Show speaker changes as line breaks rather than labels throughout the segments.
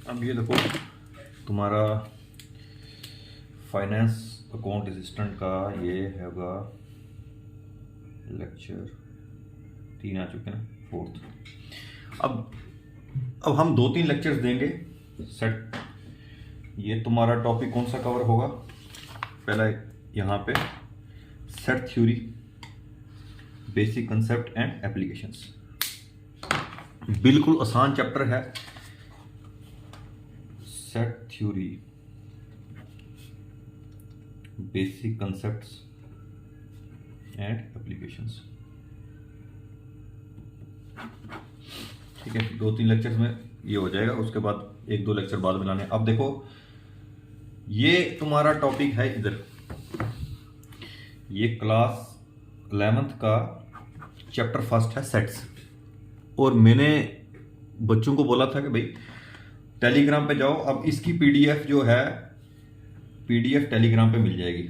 अब ये देखो तुम्हारा फाइनेंस अकाउंट असिस्टेंट का ये होगा लेक्चर 3 आ चुके ना, 4th। अब हम 2-3 लेक्चर्स देंगे सेट। ये तुम्हारा टॉपिक कौन सा कवर होगा? पहला यहाँ पे set theory, basic concept and applications. बिल्कुल आसान चैप्टर है set theory, basic concepts and applications. ठीक है, 2-3 लेक्चर्स में ये हो जाएगा, उसके बाद 1-2 लेक्चर बाद में लाने। अब देखो ये तुम्हारा टॉपिक है इधर, ये क्लास 11th का चैप्टर फर्स्ट है सेट्स। और मैंने बच्चों को बोला था कि भाई टेलीग्राम पे जाओ। अब इसकी पीडीएफ जो है, पीडीएफ टेलीग्राम पे मिल जाएगी।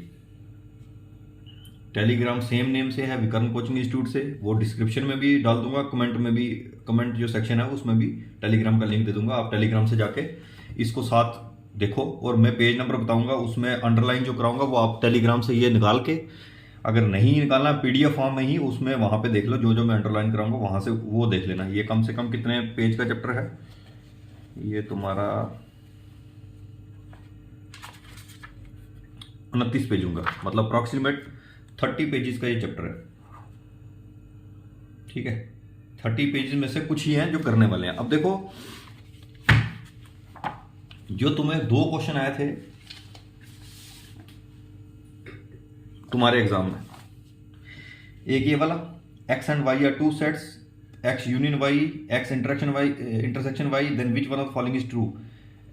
टेलीग्राम सेम नेम से है, विकर्ण कोचिंग इंस्टीट्यूट से। वो डिस्क्रिप्शन में भी डाल दूंगा, कमेंट में भी, कमेंट जो सेक्शन है उसमें भी टेलीग्राम का लिंक दे दूंगा। आप टेलीग्राम से जाके इसको साथ देखो, और मैं पेज नंबर बताऊंगा, उसमें अंडरलाइन जो कराऊंगा वो आप टेलीग्राम से ये निकाल के, अगर नहीं निकालना पीडीएफ फॉर्म में ही, उसमें वहां पे देख लो, जो जो मैं अंडरलाइन कराऊंगा वहां से वो देख लेना। ये कम से कम कितने पेज का चैप्टर है? ये तुम्हारा 29 पेज होगा, मतलब अप्रॉक्सीमेट 30 पेजेस का ये चैप्टर है। ठीक है, 30 पेजेस में से कुछ ही हैं जो करने वाले हैं। अब देखो जो तुम्हें 2 क्वेश्चन आए थे तुम्हारे एग्जाम में, एक ये वाला x and y are 2 sets, x union y, x intersection y, then which one of following is true?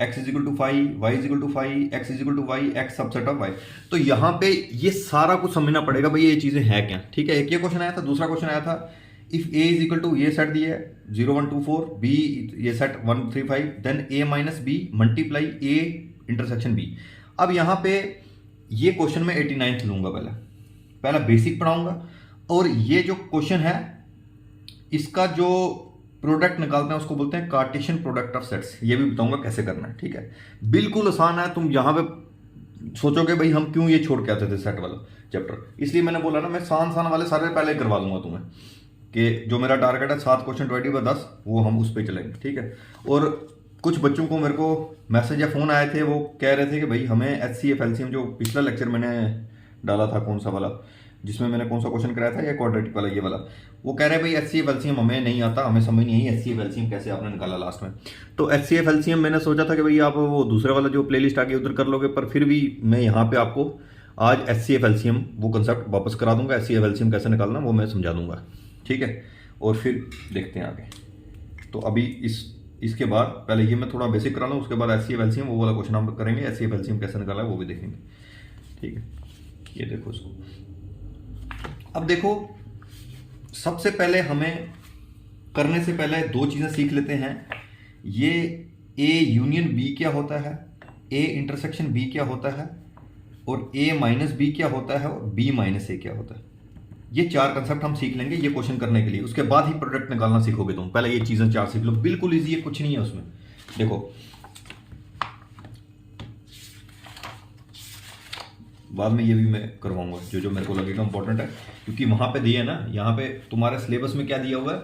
x is equal to 5, y is equal to 5, x is equal to y, x subset of y। तो यहां पे ये सारा कुछ समझना पड़ेगा भाई ये चीजें हैं क्या। ठीक है, एक ये क्वेश्चन आया था। दूसरा क्वेश्चन आया था if a is equal to, ये सेट दिया है 0 1 2 4, b ये set 1 3 5, then a minus b multiply a intersection b। अब यहां पे ये क्वेश्चन में 89th लूंगा, पहला बेसिक पढ़ाऊंगा, और ये जो क्वेश्चन है इसका जो प्रोडक्ट निकालते हैं उसको बोलते हैं कार्टेशियन प्रोडक्ट ऑफ सेट्स। ये भी बताऊंगा कैसे करना है। ठीक है, बिल्कुल आसान है। तुम यहां पे सोचोगे भाई हम क्यों ये छोड़ के आते थे सेट वाला चैप्टर, इसलिए मैंने बोला ना मैं आसान वाले सारे पहले करवा दूंगा तुम्हें, कि जो मेरा टारगेट है 7 क्वेश्चन 20/10 वो हम उस पर चलेंगे। ठीक है, और कुछ बच्चों को मेरे को मैसेज या फोन आए थे, वो कह रहे थे कि भाई हमें HCF LCM, जो पिछला लेक्चर मैंने डाला था कौन सा वाला, जिसमें मैंने कौन सा क्वेश्चन कराया था, या क्वाड्रेटिक वाला, ये वाला, वो कह रहे हैं भाई HCF LCM हमें नहीं आता, हमें समझ नहीं आई HCF LCM कैसे आपने निकाला लास्ट में। तो HCF LCM मैंने सोचा था कि भाई आप वो दूसरे वाला जो प्लेलिस्ट आगे उधर कर लोगे, पर फिर भी मैं यहाँ पे आपको आज HCF LCM वो कंसेप्ट वापस करा दूंगा। HCF LCM कैसे निकालना वो मैं समझा दूंगा। ठीक है, और फिर देखते हैं आगे। तो अभी इसके बाद पहले ये मैं थोड़ा बेसिक करा लूँ, उसके बाद HCF LCM वो वाला क्वेश्चन हम करेंगे, HCF LCM कैसे निकाला है वो भी देखेंगे। ठीक है, ये देखो इसको। अब देखो सबसे पहले हमें करने से पहले 2 चीजें सीख लेते हैं। ये A यूनियन B क्या होता है, A इंटरसेक्शन B क्या होता है, और A माइनस B क्या होता है, और B माइनस A क्या होता है। ये 4 कंसेप्ट हम सीख लेंगे ये क्वेश्चन करने के लिए। उसके बाद ही प्रोडक्ट निकालना सीखोगे तुम। पहले ये चीजें 4 सीख लो, बिल्कुल इजी है, कुछ नहीं है उसमें। देखो बाद में ये भी मैं करवाऊंगा जो जो मेरे को लगेगा इंपॉर्टेंट है, क्योंकि वहां पे दिए ना, यहाँ पे तुम्हारे सिलेबस में क्या दिया हुआ है,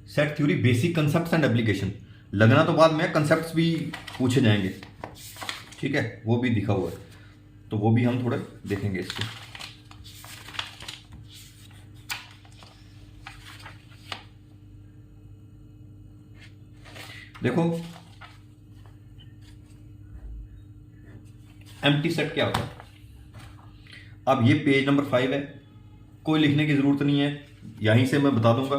set theory, basic concepts and application. लगना तो बाद में कंसेप्ट्स भी पूछे जाएंगे। ठीक है, वो भी दिखा हुआ है, तो वो भी हम थोड़े देखेंगे इसको। देखो एम्प्टी सेट क्या होता है। अब ये पेज नंबर 5 है, कोई लिखने की जरूरत नहीं है, यहीं से मैं बता दूंगा।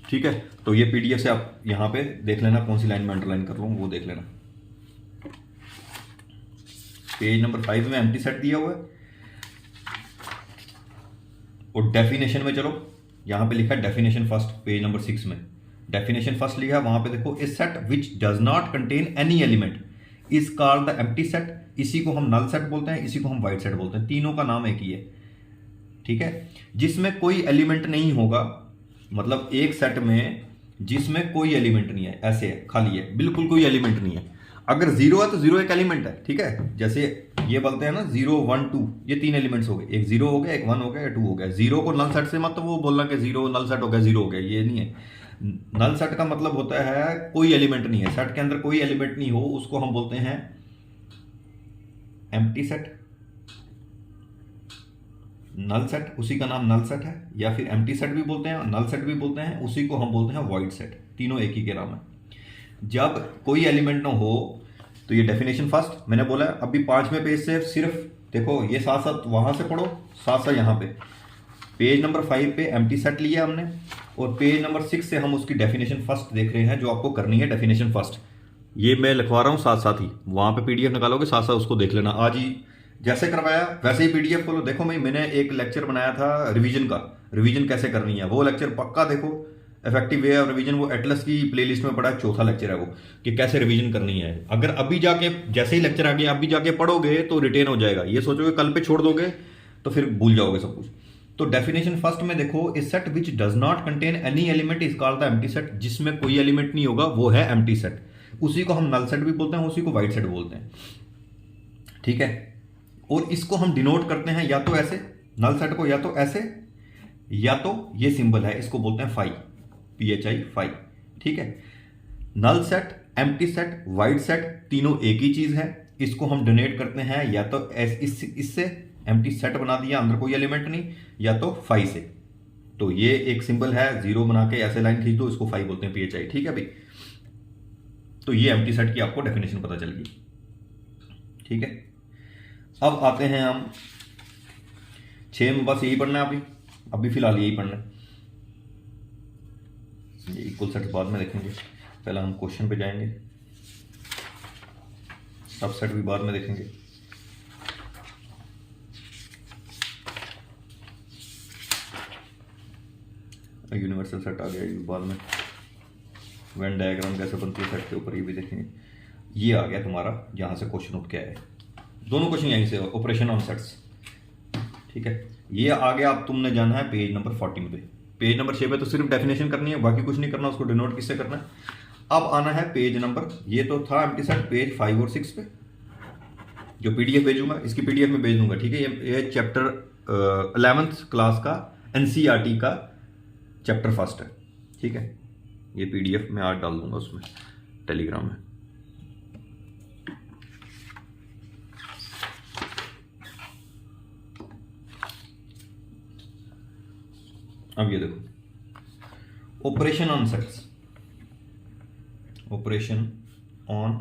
ठीक है, तो ये पीडीएफ से आप यहां पे देख लेना, कौन सी लाइन में अंडरलाइन कर रहा हूं वो देख लेना। पेज नंबर 5 में एम्प्टी सेट दिया हुआ है, और डेफिनेशन में चलो, यहां पे लिखा है डेफिनेशन फर्स्ट, पेज नंबर 6 में डेफिनेशन फर्स्ट लिखा है। वहां पे देखो a set which does not contain any element is called the empty set. इसी को हम नल सेट बोलते हैं, इसी को हम वाइड सेट बोलते हैं, तीनों का नाम एक ही है। ठीक है, जिसमें कोई एलिमेंट नहीं होगा, मतलब एक सेट में जिसमें कोई एलिमेंट नहीं है, ऐसे है, खाली है, बिल्कुल कोई एलिमेंट नहीं है। अगर जीरो है तो जीरो एक एलिमेंट है, ठीक है। जैसे ये बोलते हैं ना 0 1 2, ये 3 एलिमेंट्स हो गए, एक 0 हो गया, एक 1 हो गया, 2 हो गया। जीरो को नल सेट से मत तो वो बोलना कि 0 नल सेट हो गया 0 हो गया, ये नहीं है। नल सेट का मतलब होता है कोई एलिमेंट नहीं है, सेट के अंदर कोई एलिमेंट नहीं हो, उसको हम बोलते हैं एम्प्टी सेट। नल सेट उसी का नाम नल सेट है, या फिर एम्प्टी सेट भी बोलते हैं, नल सेट भी बोलते हैं, उसी को हम बोलते हैं वॉइड सेट। तीनों एक ही के नाम है। जब कोई एलिमेंट ना हो तो ये डेफिनेशन फर्स्ट मैंने बोला है। अभी 5वें पेज से सिर्फ देखो, ये साथ साथ वहां से पढ़ो, साथ साथ यहाँ पे पेज नंबर 5 पे एम्प्टी सेट लिया हमने, और पेज नंबर 6 से हम उसकी डेफिनेशन फर्स्ट देख रहे हैं, जो आपको करनी है डेफिनेशन फर्स्ट। ये मैं लिखवा रहा हूँ साथ साथ ही, वहां पे पीडीएफ निकालोगे, साथ साथ उसको देख लेना। आज ही जैसे करवाया वैसे ही पीडीएफ खोलो। देखो मैंने एक लेक्चर बनाया था रिवीजन का, रिवीजन कैसे करनी है, वो लेक्चर पक्का देखो। इफेक्टिव वे ऑफ रिवीजन, वो एटलस की प्लेलिस्ट में पड़ा है, 4था लेक्चर है वो, कि कैसे रिवीजन करनी है। अगर अभी जाके जैसे ही लेक्चर आ गया अभी जाके पढ़ोगे तो रिटेन हो जाएगा। ये सोचोगे कल पे छोड़ दोगे तो फिर भूल जाओगे सब कुछ। तो डेफिनेशन फर्स्ट में देखो, a set which does not contain any element is called the empty set. जिसमें कोई एलिमेंट नहीं होगा वो है एम्प्टी सेट। उसी को हम नल सेट भी बोलते हैं, उसी को वाइड सेट बोलते हैं, ठीक है। और इसको हम डिनोट करते हैं या तो ऐसे, नल सेट को या तो ऐसे, या तो ये सिंबल है, इसको बोलते हैं फाई, PHI फाई, ठीक है। Null set, empty set, void set तीनों एक ही चीज है। इसको हम डोनेट करते हैं या तो इससे एम्प्टी सेट बना दिया, अंदर कोई एलिमेंट नहीं, या तो फाई से। तो ये एक सिंबल है, 0 बना के ऐसे लाइन खींच दो, इसको फाई बोलते हैं, PHI, ठीक है भाई। तो ये एम्प्टी सेट की आपको डेफिनेशन पता चल गई, ठीक है। अब आते हैं हम 6 में, बस यही पढ़ना है अभी फिलहाल यही पढ़ना है। ये इक्वल सेट बाद में देखेंगे, पहले हम क्वेश्चन पे जाएंगे, सबसेट भी बाद में देखेंगे। यूनिवर्सल सेट आ गया, ये बाद में। वेन डायग्राम कैसे बनती है सेट के ऊपर, ये भी देखेंगे। ये आ गया तुम्हारा जहां से क्वेश्चन उठ के आए, दोनों क्वेश्चन यहीं से, ऑपरेशन ऑन सेट्स, ठीक है। ये आ गया। अब तुमने जाना है पेज नंबर 14 पे। पेज नंबर 6 पे तो सिर्फ डेफिनेशन करनी है, बाकी कुछ नहीं करना, उसको डिनोट किससे करना है। अब आना है पेज नंबर, ये तो था एम्प्टी सेट, पेज 5 और 6 पे, जो पीडीएफ भेजूंगा, इसकी पीडीएफ में भेज दूंगा, ठीक है। ये चैप्टर 11th क्लास का एनसीईआरटी का चैप्टर फर्स्ट है, ठीक है। ये पीडीएफ में आज डाल दूंगा उसमें टेलीग्राम में। अब ये देखो, operation on sets, operation on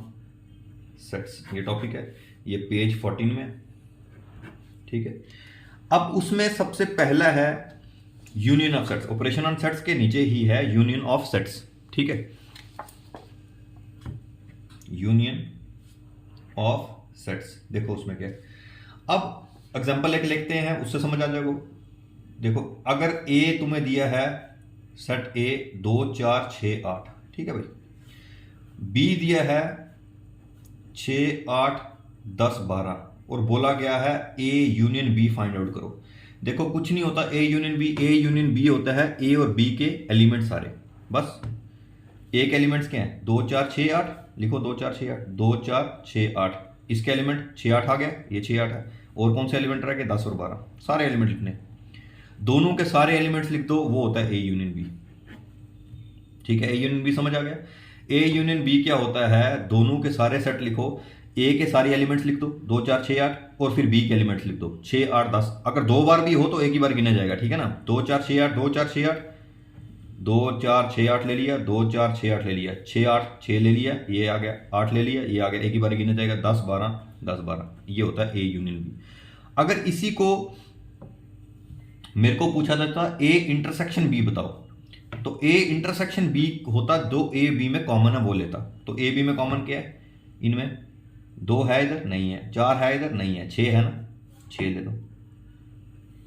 sets ये टॉपिक है, ये पेज 14 में, ठीक है। अब उसमें सबसे पहला है union of sets. Operation on sets के नीचे ही है यूनियन ऑफ सेट्स, ठीक है। यूनियन ऑफ सेट्स, देखो उसमें क्या है। अब एग्जांपल एक लिखते हैं, उससे समझ आ जाएगा। देखो, अगर ए तुम्हें दिया है सेट ए 2 4 6 8, ठीक है भाई। बी दिया है 6 8 10 12, और बोला गया है A union B find out करो। देखो कुछ नहीं होता A union B, A union B होता है ए और बी के एलिमेंट सारे, बस। ए के एलिमेंट्स क्या हैं, 2 4 6 8, लिखो 2 4 6 8, 2 4 6 8। इसके एलिमेंट 6 8 आ गया, ये 6 8 है। और कौन से एलिमेंट रह गए, 10 और 12, सारे एलिमेंट लिखने। दोनों के सारे एलिमेंट्स लिख दो, वो होता है ए यूनियन बी, ठीक है। ए यूनियन बी समझ आ गया। ए यूनियन बी क्या होता है, दोनों के सारे सेट लिखो, ए के सारे एलिमेंट्स लिख दो 2 4 6 8, और फिर बी के एलिमेंट्स लिख दो 6 8 10। अगर 2 बार भी हो तो एक ही बार गिना जाएगा, ठीक है ना। 2 4 6 8, 2 4 6 8, 2 4 6 8 ले लिया, 2 4 6 8 ले लिया, 6 8 6 ले लिया, ये आ गया, 8 ले लिया, ये आ गया, एक ही बार गिना जाएगा। 10 12 10 12, ये होता है ए यूनियन बी। अगर इसी को मेरे को पूछा जाता ए इंटरसेक्शन बी बताओ, तो ए इंटरसेक्शन बी होता, दो ए बी में कॉमन है वो लेता। तो ए बी में कॉमन क्या है, इनमें 2 है इधर नहीं है, 4 है इधर नहीं है, 6 है ना 6 ले लो,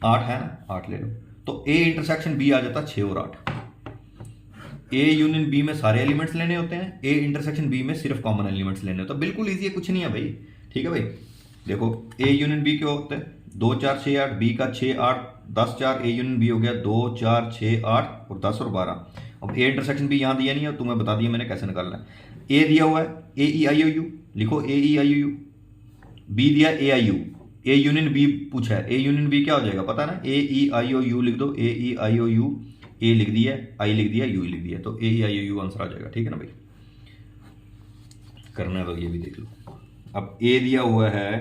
8 है ना 8 ले लो। तो ए इंटरसेक्शन बी आ जाता 6 और 8। ए यूनियन बी में सारे एलिमेंट्स लेने होते हैं, ए इंटरसेक्शन बी में सिर्फ कॉमन एलिमेंट्स लेने होते हैं। बिल्कुल ईजी है, कुछ नहीं है भाई, ठीक है भाई। देखो ए यूनियन बी क्या होता है, 2 4 6 8, बी का 6 8 10 4, ए यूनियन बी हो गया 2 4 6 8 और 10 और 12। अब ए इंटरसेक्शन बी यहाँ दिया नहीं है, तुम्हें बता दिया मैंने कैसे निकालना है। ए दिया हुआ है ए ई आई ओ यू, लिखो ए ई आई ओ यू। बी दिया A I U, A union B पूछा है, ए यूनियन बी क्या हो जाएगा पता ना, ए ई आई ओ यू लिख दो, ए ई आई ओ यू, ए लिख दिया, आई लिख दिया, यू लिख दिया, तो ए ई आई ओ यू आंसर आ जाएगा। ठीक है ना भाई, करना है तो ये भी देख लो। अब ए दिया हुआ है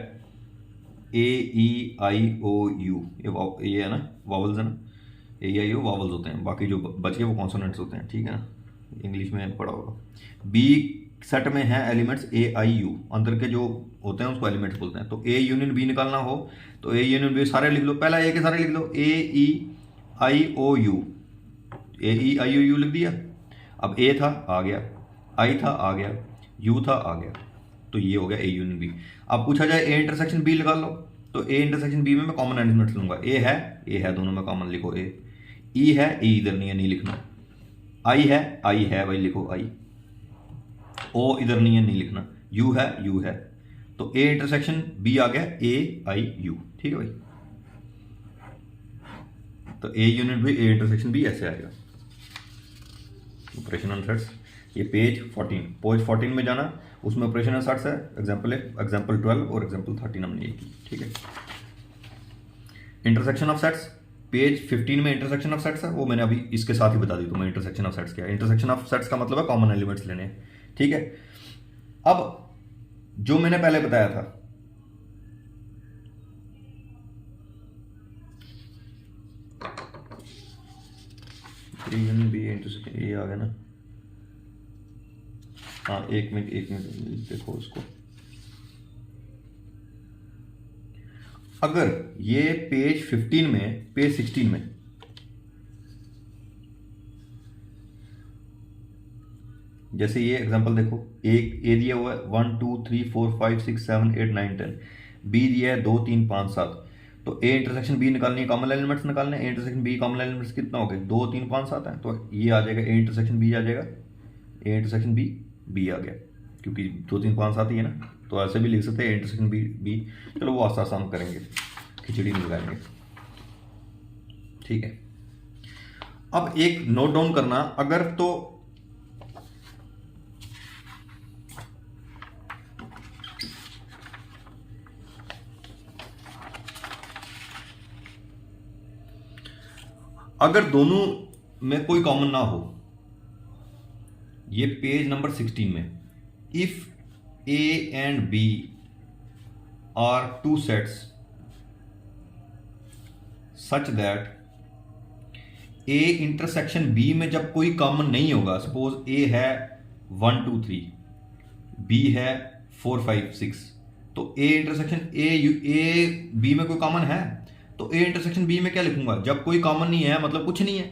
ए ई आई ओ यू, ये है ना वावल्स है ना, ए आई ओ वावल्स होते हैं, बाकी जो बच गए वो कॉन्सोनेंट्स होते हैं। ठीक है ना, इंग्लिश में पढ़ा होगा। बी सेट में है एलिमेंट्स ए आई यू, अंदर के जो होते हैं उसको एलिमेंट्स बोलते हैं। तो ए यूनियन बी निकालना हो तो ए यूनियन बी सारे लिख लो, पहला ए के सारे लिख लो, ए ई आई ओ you, A E I O you लिख दिया। अब ए था आ गया, आई था आ गया, यू था आ गया, तो ये हो गया ए यूनियन बी। अब पूछा जाए ए इंटरसेक्शन बी लगा लो, तो ए इंटरसेक्शन बी में मैं कॉमन एलिमेंट्स लूंगा, ए है, दोनों में कॉमन लिखो ए, ई है, ई इधर नहीं है, नहीं लिखना, आई है भाई लिखो आई, ओ इधर नहीं है, नहीं लिखना, यू है, तो ए इंटरसेक्शन बी आ गया ए आई यू। ठीक है भाई, तो A union B A intersection B ऐसे आएगा। ऑपरेशन ऑन सेट्स, ये पेज 14 में जाना, उसमें ऑपरेशन ऑन सेट्स है, एग्जाम्पल 12 और एग्जाम्पल 13 हमने ये की। ठीक है, इंटरसेक्शन ऑफ सेट्स पेज 15 में इंटरसेक्शन ऑफ सेट्स है, वो मैंने अभी इसके साथ ही बता दी तुम्हें इंटरसेक्शन ऑफ सेट्स क्या है। इंटरसेक्शन ऑफ सेट्स का मतलब है कॉमन एलिमेंट्स लेने हैं। ठीक है, अब जो मैंने पहले बताया था, बी इंटरसेक्शन ए आ गया ना, हाँ एक मिनट देखो इसको। अगर ये पेज 15 में, पेज 16 में जैसे ये एग्जांपल देखो, एक ए दिया हुआ है 1 2 3 4 5 6 7 8 9 10, बी दिया है 2 3 5 7, तो ए इंटरसेक्शन बी निकालनी है, कॉमन एलिमेंट्स निकालने, A intersection B common elements कितना हो गए 2 3 5 7 है, तो ये आ जाएगा ए इंटरसेक्शन बी आ जाएगा, ए इंटरसेक्शन बी आ गया, क्योंकि 2 3 5 7 ही है ना, तो ऐसे भी लिख सकते हैं ए इंटरसेक्शन बी। चलो वो आस्ता आस्ता हम करेंगे, खिचड़ी में लगाएंगे। ठीक है, अब एक नोट डाउन करना, अगर तो अगर दोनों में कोई कॉमन ना हो, ये पेज नंबर 16 में, if A and B are two sets such that A intersection B में जब कोई कॉमन नहीं होगा, सपोज ए है 1 2 3, बी है 4 5 6, तो ए इंटरसेक्शन ए बी में कोई कॉमन है, तो ए इंटरसेक्शन बी में क्या लिखूंगा, जब कोई कॉमन नहीं है मतलब कुछ नहीं है,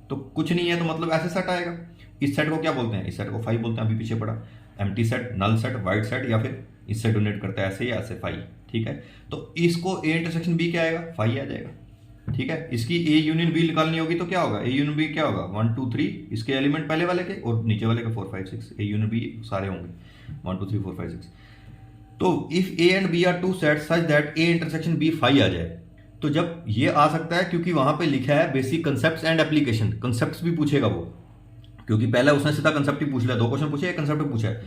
तो कुछ नहीं है तो मतलब ऐसे सेट आएगा। इस सेट को क्या बोलते हैं, इस सेट को फाई बोलते हैं, अभी पीछे पड़ा, empty set, null set, void set, या फिर इससे डोनेट करता है ऐसे या ऐसे फाई। ठीक है, तो इसको ए इंटरसेक्शन बी क्या आएगा, फाई आ जाएगा। ठीक है, इसकी ए यूनियन बी निकालनी होगी तो क्या होगा, ए यूनियन बी क्या होगा 1 2 3, इसके एलिमेंट पहले वाले के और नीचे वाले के 4 5 6, ए यूनियन बी सारे होंगे 1 2 3 4 5 6। तो if A and B are two set such that A intersection B phi आ जाए, तो जब ये आ सकता है क्योंकि वहां पे लिखा है basic concepts and application, concepts भी पूछेगा वो, क्योंकि पहले उसने सीधा कंसेप्ट ही पूछ लिया, 2 क्वेश्चन पूछे, एक कंसेप्ट पूछा है।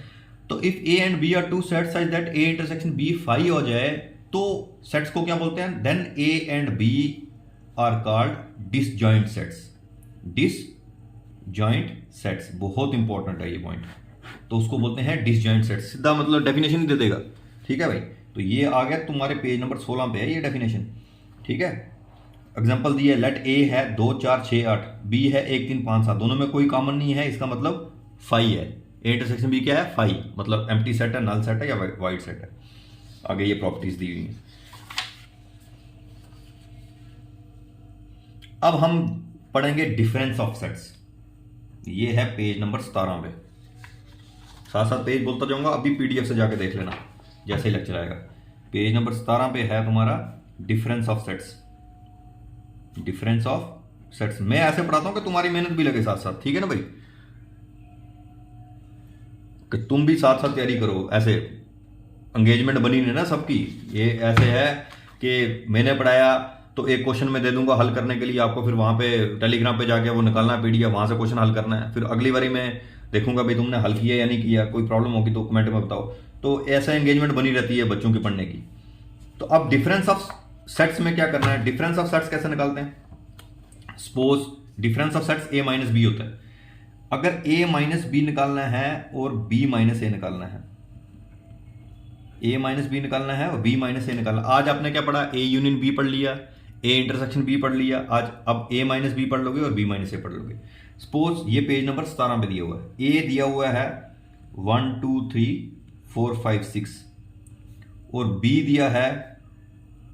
तो if A and B are two set such that A intersection B phi हो जाए, तो सेट्स को क्या बोलते हैं, then A and B are called disjoint sets. Disjoint sets बहुत इंपॉर्टेंट है ये पॉइंट, तो उसको बोलते हैं डिसजॉइंट सेट्स, सीधा मतलब डेफिनेशन ही दे देगा। ठीक है भाई, तो ये आ गया तुम्हारे पेज नंबर 16 पे है ये डेफिनेशन। ठीक है, एग्जांपल दिए, लेट ए है 2 4 6 8, बी है 1 3 5 7, दोनों में कोई कॉमन नहीं है, इसका मतलब फाई है, ए इंटरसेक्शन बी क्या है, फाई, मतलब एम्प्टी सेट है, नल सेट है या वाइड सेट है। आगे ये प्रॉपर्टीज दी हुई हैं। अब हम पढ़ेंगे डिफरेंस ऑफ सेट्स, ये है पेज नंबर 17 पे, साथ साथ पेज बोलता जाऊंगा, अभी पीडीएफ से जाके देख लेना जैसे ही लेक्चर आएगा। पेज नंबर 17 पे है तुम्हारा difference of sets, difference of sets. मैं ऐसे पढ़ाता हूं कि तुम्हारी मेहनत भी लगे साथ साथ, ठीक है ना भाई, कि तुम भी साथ साथ तैयारी करो, ऐसे एंगेजमेंट बनी नहीं ना सबकी। ये ऐसे है कि मैंने पढ़ाया तो एक क्वेश्चन मैं दे दूंगा हल करने के लिए, आपको फिर वहाँ पे टेलीग्राम पे जाके वो निकालना है PDF, वहाँ से क्वेश्चन हल करना है। फिर अगली बारी मैं देखूंगा भाई तुमने हल किया या नहीं किया, कोई प्रॉब्लम होगी तो कमेंट में बताओ। तो ऐसा एंगेजमेंट बनी रहती है बच्चों की पढ़ने की। तो अब डिफरेंस ऑफ सेट्स में क्या करना है, डिफरेंस ऑफ सेट्स कैसे निकालते हैं। Suppose difference of sets A minus B होता है। अगर A माइनस बी निकालना है और B माइनस ए निकालना है, A माइनस बी निकालना है और B माइनस ए निकालना। आज आपने क्या पढ़ा, A यूनियन B पढ़ लिया, A इंटरसेक्शन B पढ़ लिया। आज अब A माइनस बी पढ़ लोगे और B माइनस ए पढ़ लोगे। सपोज ये पेज नंबर 17 पे दिया हुआ है, A दिया हुआ है 1 2 3 4 5 6 और B दिया है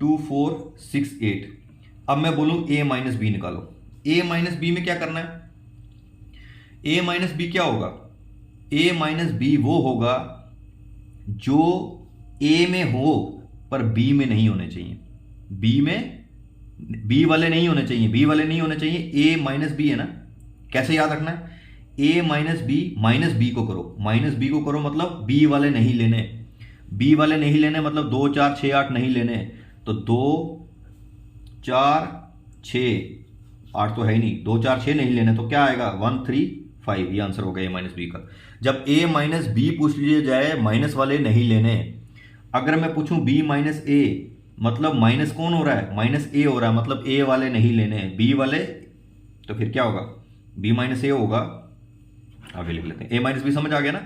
2 4 6 8। अब मैं बोलूं A माइनस बी निकालो। A माइनस बी में क्या करना है, A माइनस बी क्या होगा, A माइनस बी वो होगा जो A में हो पर B में नहीं होने चाहिए। B में B वाले नहीं होने चाहिए, B वाले नहीं होने चाहिए। A माइनस बी है ना, कैसे याद रखना है, A minus B, minus B को करो, माइनस बी को करो मतलब B वाले नहीं लेने, B वाले नहीं लेने मतलब 2 4 6 8 नहीं लेने। तो 2 4 6 8 तो है ही नहीं, 2 4 6 नहीं लेने, तो क्या आएगा 1 3 5। ये आंसर हो गया A माइनस बी का। जब A माइनस बी पूछ लिया जाए, माइनस वाले नहीं लेने। अगर मैं पूछूं B माइनस ए, मतलब माइनस कौन हो रहा है, माइनस ए हो रहा है, मतलब A वाले नहीं लेने, B वाले, तो फिर क्या होगा B माइनस ए होगा। आगे लिख लेते हैं, A माइनस बी समझ आ गया ना।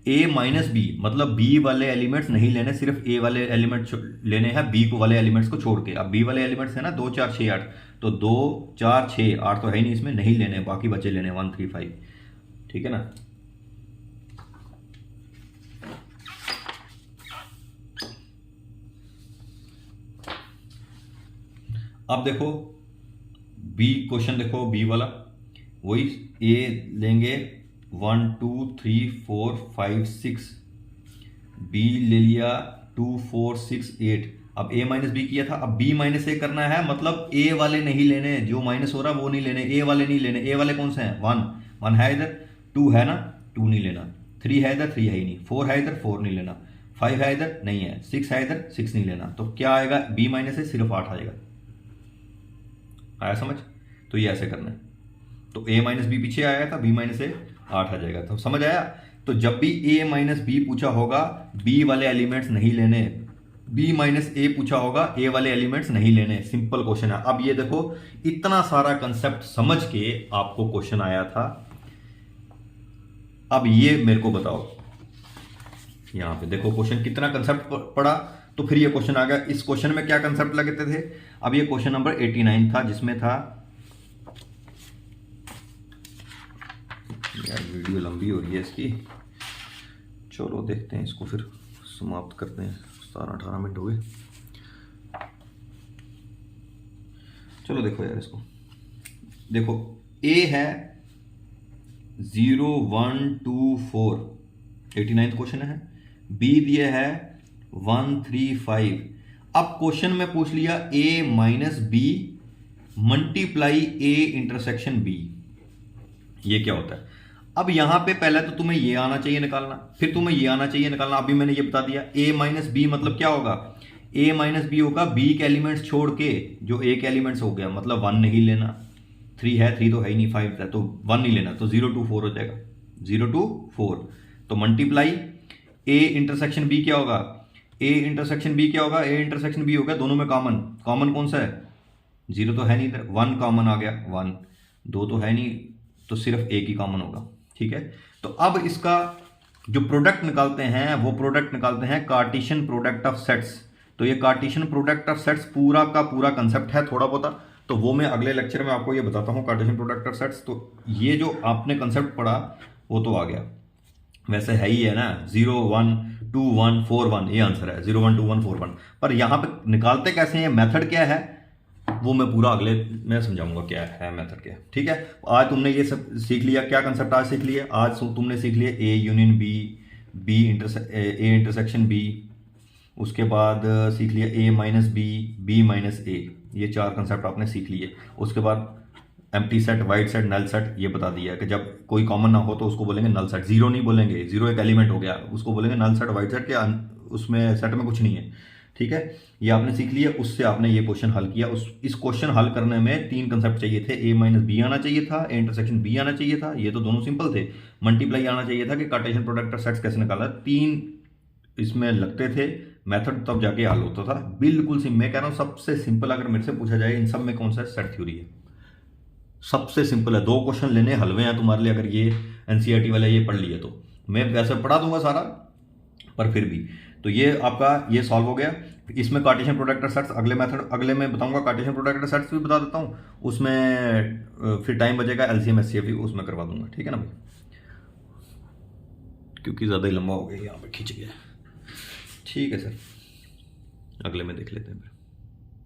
A माइनस बी मतलब B वाले एलिमेंट्स नहीं लेने, सिर्फ A वाले एलिमेंट्स लेने हैं B को वाले एलिमेंट्स को छोड़ के। अब B वाले एलिमेंट्स है ना 2 4 6 8, तो 2 4 6 8 तो है ही नहीं, इसमें नहीं लेने, बाकी बचे लेने 1 3 5। ठीक है ना। अब देखो B क्वेश्चन, देखो B वाला वही, A लेंगे 1 2 3 4 5 6, B ले लिया 2 4 6 8। अब A माइनस बी किया था, अब B माइनस ए करना है, मतलब A वाले नहीं लेने, जो माइनस हो रहा है वो नहीं लेने, A वाले नहीं लेने। A वाले कौन से हैं, 1 है इधर, 2 है ना 2 नहीं लेना, 3 है इधर 3 है ही नहीं, 4 है इधर 4 नहीं लेना, 5 है इधर नहीं है, 6 है इधर 6 नहीं लेना। तो क्या आएगा B माइनस ए, सिर्फ 8 आएगा। आया समझ। तो ये ऐसे करना है। तो A माइनस बी पीछे आया था, B माइनस ए 8 आ जाएगा। तो समझ आया। तो जब भी A माइनस बी पूछा होगा, B वाले एलिमेंट्स नहीं लेने, B माइनस ए पूछा होगा, A वाले एलिमेंट्स नहीं लेने। सिंपल क्वेश्चन है। अब ये देखो, इतना सारा कंसेप्ट समझ के आपको क्वेश्चन आया था। अब ये मेरे को बताओ, यहां पे देखो क्वेश्चन कितना कंसेप्ट पढ़ा, तो फिर ये क्वेश्चन आ गया। इस क्वेश्चन में क्या कंसेप्ट लगते थे। अब ये क्वेश्चन नंबर 89 था, जिसमें था, यार वीडियो लंबी हो रही है इसकी, चलो देखते हैं इसको, फिर समाप्त करते हैं। 17-18 मिनट हो गए। चलो देखो यार इसको, देखो A है 0 1 2 4, 89 क्वेश्चन है। B दिया है 1 3 5। अब क्वेश्चन में पूछ लिया A minus B multiply A intersection B, ये क्या होता है। अब यहां पे पहले तो तुम्हें ये आना चाहिए निकालना, फिर तुम्हें ये आना चाहिए निकालना। अभी मैंने ये बता दिया। A माइनस बी मतलब क्या होगा, A माइनस बी होगा B के एलिमेंट्स छोड़ के जो A के एलिमेंट्स हो गया, मतलब 1 नहीं लेना, 3 है 3 तो है ही नहीं, 5 है तो 1 नहीं लेना, तो 0 2 4 हो जाएगा, 0 2 4। तो मल्टीप्लाई A इंटरसेक्शन B क्या होगा, A इंटरसेक्शन B क्या होगा, A इंटरसेक्शन B होगा, दोनों में कॉमन, कॉमन कौन सा है, 0 तो है नहीं इधर, 1 कॉमन आ गया, 1 2 तो है नहीं, तो सिर्फ एक ही कॉमन होगा। ठीक है। तो अब इसका जो प्रोडक्ट निकालते हैं, वो प्रोडक्ट निकालते हैं कार्टेशियन प्रोडक्ट ऑफ सेट्स। तो ये कार्टेशियन प्रोडक्ट ऑफ सेट्स पूरा का पूरा कंसेप्ट है, थोड़ा बहुत, तो वो मैं अगले लेक्चर में आपको ये बताता हूँ, कार्टेशियन प्रोडक्ट ऑफ सेट्स। तो ये जो आपने कंसेप्ट पढ़ा वो तो आ गया, वैसे है ही है ना, 0 1 2 1 4 1, ये आंसर है 0 1 2 1 4 1। पर यहाँ पे निकालते कैसे हैं, मेथड क्या है, वो मैं पूरा अगले में समझाऊंगा क्या है मेथड क्या। ठीक है। आज तुमने ये सब सीख लिया, क्या कंसेप्ट आज सीख लिया, आज तुमने सीख लिया A union B A intersection B, उसके बाद सीख लिया A minus B minus A, ये 4 कंसेप्ट आपने सीख लिए। उसके बाद empty set, void set, null set, ये बता दिया कि जब कोई कॉमन ना हो तो उसको बोलेंगे नल सेट, 0 नहीं बोलेंगे, 0 एक एलिमेंट हो गया, उसको बोलेंगे नल सेट, वाइड सेट, क्या उसमें सेट में कुछ नहीं है। ठीक है, ये आपने सीख लिया, उससे आपने ये क्वेश्चन हल किया। इस क्वेश्चन हल करने में 3 कंसेप्ट चाहिए थे, a माइनस बी आना चाहिए था, ए इंटरसेक्शन बी आना चाहिए था, ये तो दोनों सिंपल थे। मल्टीप्लाई आना चाहिए था कि कार्टेशियन प्रोडक्ट और सेट्स कैसे निकाला। 3 इसमें लगते थे मेथड, तब जाके हल होता था। बिल्कुल मैं कह रहा हूँ सबसे सिंपल अगर मेरे से पूछा जाए इन सब में कौन सा सेट थ्योरी है, सबसे सिंपल है। 2 क्वेश्चन लेने हलवे हैं तुम्हारे लिए, अगर ये एनसीईआरटी वाले ये पढ़ लिए तो। मैं वैसे पढ़ा दूंगा सारा, पर फिर भी तो ये आपका ये सॉल्व हो गया। इसमें कार्टेशियन प्रोडक्ट और सेट्स अगले मेथड, अगले में बताऊंगा, कार्टेशियन प्रोडक्ट और सेट्स भी बता देता हूँ उसमें। फिर टाइम बचेगा, एलसीएम एचसीएफ भी उसमें करवा दूंगा, ठीक है ना भाई, क्योंकि ज़्यादा ही लंबा हो गया यहाँ पे खींच गया। ठीक है सर, अगले में देख लेते हैं फिर।